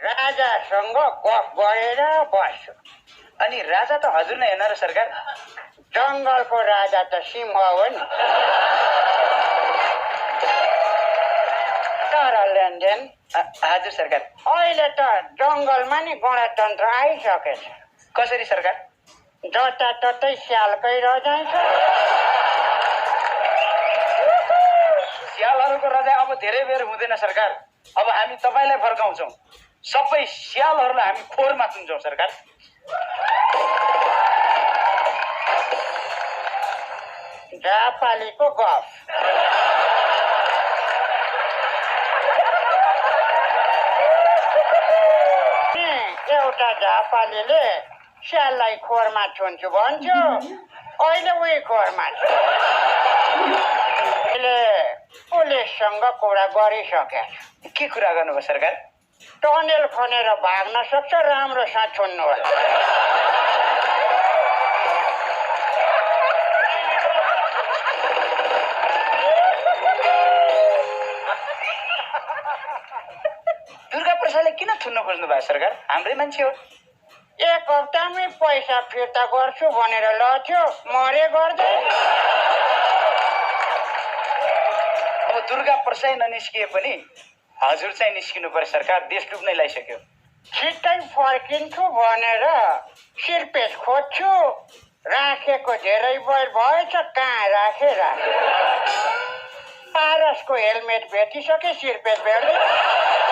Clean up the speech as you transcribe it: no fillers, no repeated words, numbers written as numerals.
राजासँग गफ गरेर बस्छु। अनि राजा त हजुर नै हेर्न र सरकार। जङ्गलको राजा त सिंह हो नि। तर लेनदेन हजुर सरकार। अहिले त जङ्गलमा नि गणतन्त्र आइसकेछ। कसरी सरकार? जताततै स्यालकै रजाइ छ। स्यालहरूको रजाइ अब धेरै बेर हुँदैन सरकार। अब हामी तपाईँलाई फर्काउँछौँ। सबै स्यालहरूलाई हामी खोरमा थुन्छौँ सरकार। जापालीको गफ। एउटा जापालीले स्याललाई खोरमा छुन्छु भन्थ्यो, अहिले उही खोरमा छ। पुलिससँग कुरा गरिसकेछ। के कुरा गर्नुभयो सरकार? टनेल खनेर भाग्न सक्छ, राम्रोसँग छुन्नु होला। दुर्गा प्रसादले किन थुन्न खोज्नु भयो सरकार? हाम्रै मान्छे हो। एक हप्तामै पैसा फिर्ता गर्छु भनेर लथ्यो, मरे गर्दै। अब दुर्गा प्रसाद ननिस्किए पनि हजुर चाहिँ निस्किनु पर्यो सरकार। देश डुब्नै लागिसक्यो। छिट्टै फर्किन्छु भनेर सिरपेस खोज्छु, राखेको धेरै बेर भएछ, कहाँ राखे। पारसको हेलमेट भेटिसके, सिरपेस भेट्दै।